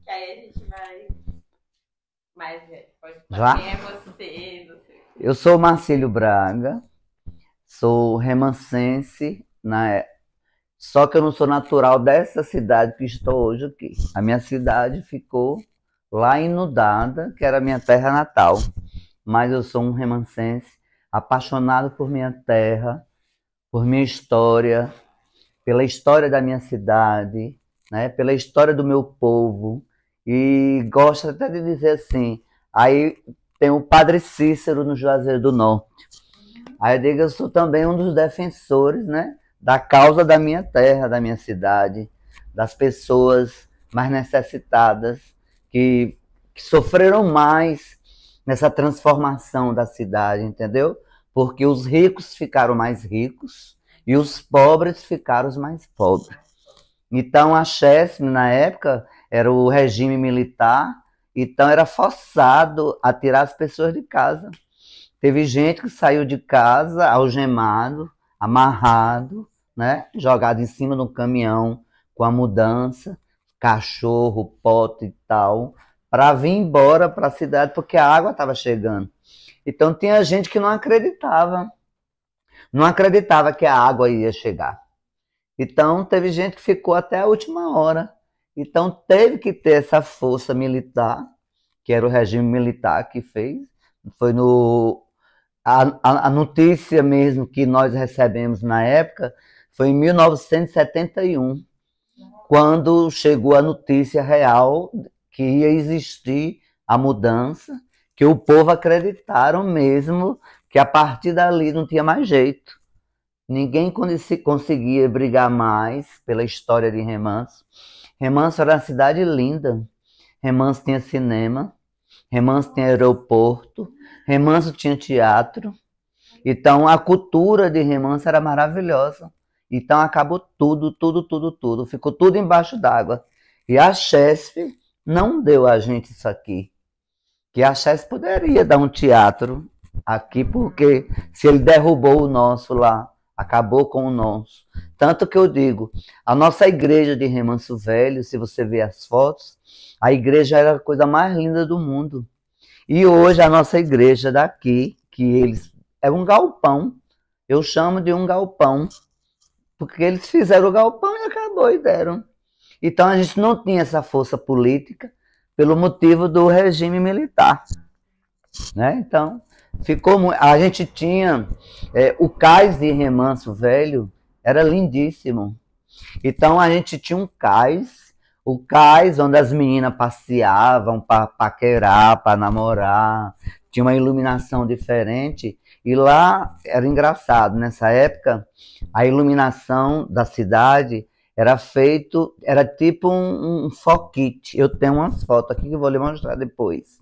que aí a gente vai. Mas pode falar Já? quem é você, não sei. Eu sou Marcílio Braga, sou remansense, só que eu não sou natural dessa cidade que estou hoje aqui. A minha cidade ficou lá em Nudada, que era a minha terra natal. Mas eu sou um remansense apaixonado por minha terra, por minha história, pela história da minha cidade, né, pela história do meu povo. E gosto até de dizer assim, aí tem o Padre Cícero no Juazeiro do Norte. Aí eu digo que eu sou também um dos defensores, né, da causa da minha terra, da minha cidade, das pessoas mais necessitadas, que, que sofreram mais nessa transformação da cidade, entendeu? Porque os ricos ficaram mais ricos e os pobres ficaram os mais pobres. Então a Chesme, na época, era o regime militar, então era forçado a tirar as pessoas de casa. Teve gente que saiu de casa algemado, amarrado, né? Jogado em cima de um caminhão com a mudança, cachorro, pote e tal, para vir embora para a cidade porque a água estava chegando. Então tinha gente que não acreditava que a água ia chegar. Então teve gente que ficou até a última hora. Então teve que ter essa força militar, que era o regime militar que fez. Foi no a notícia mesmo que nós recebemos na época foi em 1971, quando chegou a notícia real que ia existir a mudança, que o povo acreditaram mesmo que a partir dali não tinha mais jeito. Ninguém conseguia brigar mais pela história de Remanso. Remanso era uma cidade linda. Remanso tinha cinema, Remanso tinha aeroporto, Remanso tinha teatro. Então a cultura de Remanso era maravilhosa. Então acabou tudo, tudo, tudo, tudo. Ficou tudo embaixo d'água. E a Chesf não deu a gente isso aqui. Que a Chesf poderia dar um teatro aqui, porque se ele derrubou o nosso lá, acabou com o nosso. Tanto que eu digo, a nossa igreja de Remanso Velho, se você ver as fotos, a igreja era a coisa mais linda do mundo. E hoje a nossa igreja daqui, que eles é um galpão, eu chamo de um galpão, porque eles fizeram o galpão e acabou e deram. Então a gente não tinha essa força política pelo motivo do regime militar, né? Então ficou a gente tinha o cais de Remanso Velho era lindíssimo. Então a gente tinha um cais, o cais onde as meninas passeavam para paquerar, para namorar, tinha uma iluminação diferente. E lá era engraçado, nessa época, a iluminação da cidade era tipo um foquite. Eu tenho umas fotos aqui que eu vou lhe mostrar depois.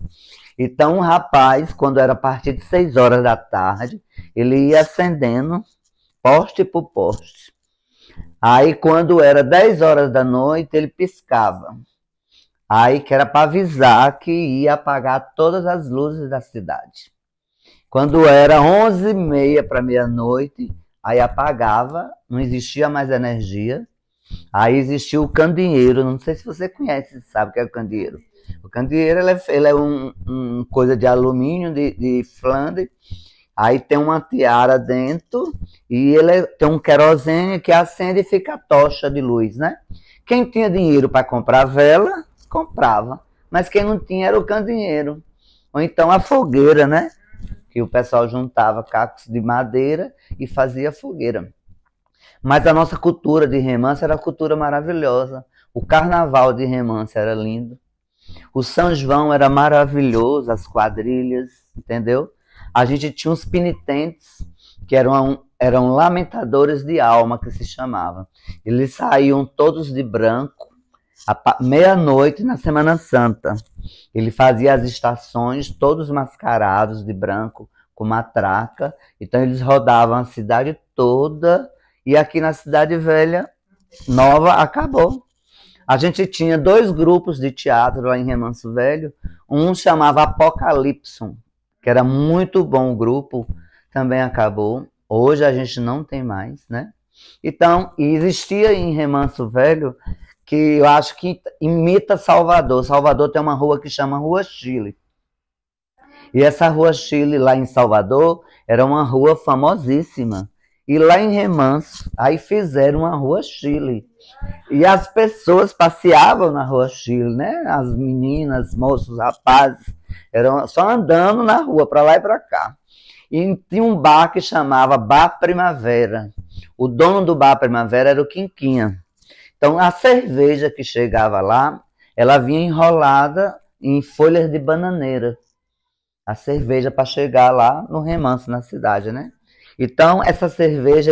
Então, um rapaz, quando era a partir de 6 horas da tarde, ele ia acendendo poste por poste. Aí, quando era 10 horas da noite, ele piscava. Aí, que era para avisar que ia apagar todas as luzes da cidade. Quando era 11h30 para meia-noite, aí apagava, não existia mais energia. Aí existia o candeeiro, não sei se você conhece, sabe o que é o candeeiro. O candeeiro ele é um coisa de alumínio, de Flandre. Aí tem uma tiara dentro e tem um querosene que acende e fica a tocha de luz, né? Quem tinha dinheiro para comprar vela, comprava. Mas quem não tinha era o candeeiro. Ou então a fogueira, né? Que o pessoal juntava cacos de madeira e fazia fogueira. Mas a nossa cultura de Remanso era uma cultura maravilhosa. O carnaval de Remanso era lindo. O São João era maravilhoso, as quadrilhas, entendeu? A gente tinha uns penitentes, que eram lamentadores de alma, que se chamavam. Eles saíam todos de branco, meia-noite na Semana Santa. Ele fazia as estações, todos mascarados de branco, com matraca. Então eles rodavam a cidade toda, e aqui na Cidade Velha, nova, acabou. A gente tinha 2 grupos de teatro lá em Remanso Velho. Um chamava Apocalipson, que era muito bom o grupo, também acabou. Hoje a gente não tem mais, né? Então, existia em Remanso Velho que eu acho que imita Salvador. Salvador tem uma rua que chama Rua Chile. E essa Rua Chile, lá em Salvador, era uma rua famosíssima. E lá em Remanso, aí fizeram uma Rua Chile. E as pessoas passeavam na Rua Chile, né? As meninas, moços, rapazes, eram só andando na rua, para lá e para cá. E tinha um bar que chamava Bar Primavera. O dono do Bar Primavera era o Quinquinha. Então, a cerveja que chegava lá, ela vinha enrolada em folhas de bananeira. A cerveja para chegar lá no Remanso, na cidade, né? Então, essa cerveja,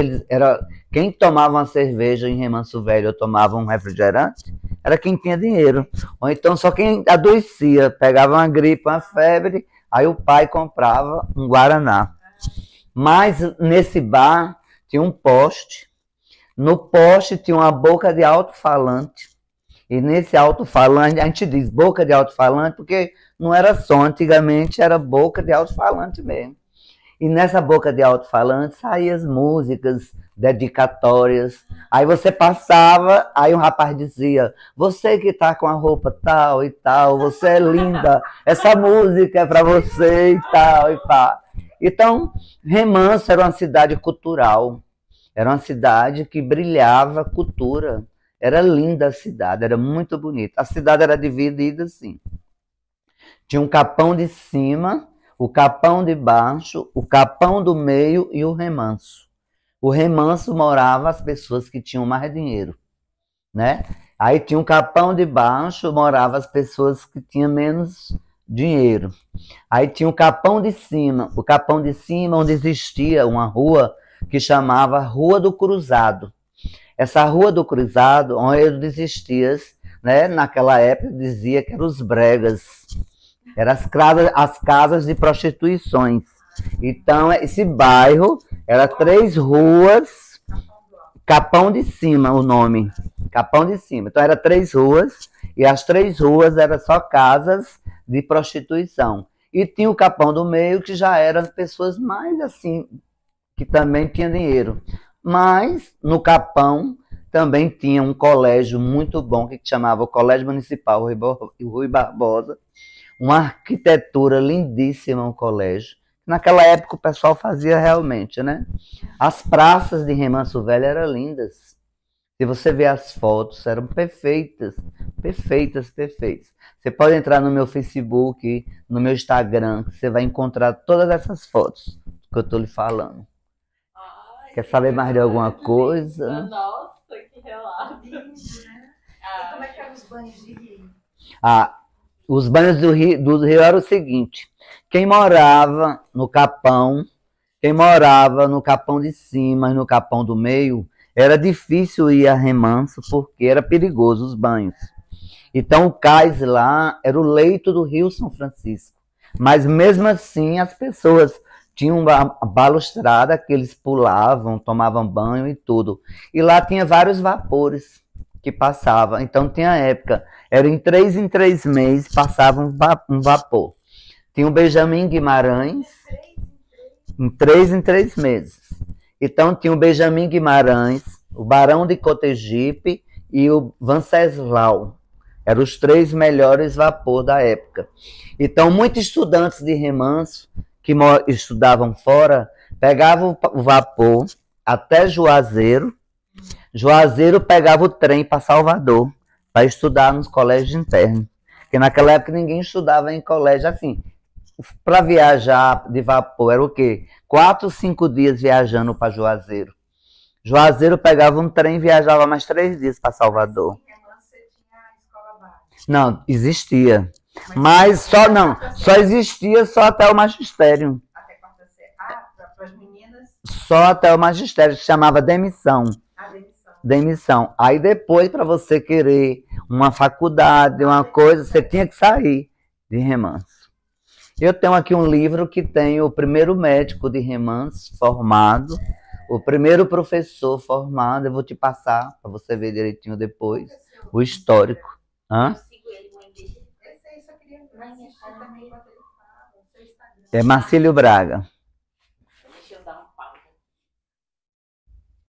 quem tomava uma cerveja em Remanso Velho ou tomava um refrigerante, era quem tinha dinheiro. Ou então só quem adoecia, pegava uma gripe, uma febre, aí o pai comprava um guaraná. Mas nesse bar tinha um poste. No poste tinha uma boca de alto-falante. E nesse alto-falante, a gente diz boca de alto-falante porque não era som, antigamente era boca de alto-falante mesmo. E nessa boca de alto-falante saíam as músicas dedicatórias. Aí você passava, aí um rapaz dizia: você que tá com a roupa tal e tal, você é linda, essa música é para você e tal e pá. Então, Remanso era uma cidade cultural, era uma cidade que brilhava cultura. Era linda a cidade, era muito bonita. A cidade era dividida assim. Tinha um capão de cima, o capão de baixo, o capão do meio e o remanso. O remanso morava as pessoas que tinham mais dinheiro, né? Aí tinha um capão de baixo, morava as pessoas que tinham menos dinheiro. Aí tinha o capão de cima, onde existia uma rua que chamava Rua do Cruzado. Essa Rua do Cruzado, onde existia, né? Naquela época dizia que eram os bregas. Eram as casas de prostituições. Então, esse bairro era 3 ruas, Capão de Cima, o nome. Capão de Cima. Então, era 3 ruas, e as 3 ruas eram só casas de prostituição. E tinha o Capão do Meio, que já eram pessoas mais assim, que também tinham dinheiro. Mas, no Capão, também tinha um colégio muito bom, que chamava o Colégio Municipal Rui Barbosa. Uma arquitetura lindíssima, um colégio. Naquela época o pessoal fazia realmente, né? As praças de Remanso Velho eram lindas. Se você ver as fotos, eram perfeitas, perfeitas, perfeitas. Você pode entrar no meu Facebook, no meu Instagram, que você vai encontrar todas essas fotos que eu estou lhe falando. Ai, Quer saber mais de alguma coisa? Nossa, que relato. Lindo, né? E como é que eram os banhos de rio? Os banhos do rio eram o seguinte: quem morava no Capão, quem morava no Capão de Cima e no Capão do Meio, era difícil ir a Remanso porque era perigoso os banhos. Então o cais lá era o leito do Rio São Francisco. Mas mesmo assim as pessoas tinham uma balustrada que eles pulavam, tomavam banho e tudo. E lá tinha vários vapores que passavam. Então tinha época, era em 3 meses passava um vapor. Tinha o Benjamin Guimarães, em 3 meses. Então tinha o Benjamin Guimarães, o Barão de Cotegipe e o Venceslau. Eram os 3 melhores vapores da época. Então muitos estudantes de Remanso que estudavam fora pegavam o vapor até Juazeiro. Juazeiro pegava o trem para Salvador para estudar nos colégios internos. Porque naquela época ninguém estudava em colégio assim. Para viajar de vapor era o quê? 4, 5 dias viajando para Juazeiro. Juazeiro pegava um trem e viajava mais 3 dias para Salvador. Você tinha a escola básica. Não, existia. Mas só existia só até o magistério. Até quarta série. Para as meninas, Só até o magistério, que chamava demissão. a demissão. Demissão. Aí depois, para você querer uma faculdade, uma coisa, você tinha que sair de Remanso. Eu tenho aqui um livro que tem o primeiro médico de Remanso formado, o primeiro professor formado. Eu vou te passar para você ver direitinho depois o histórico. Hã? Esse aí só queria assistir também enquanto ele fala, o seu Instagram. É Marcílio Braga.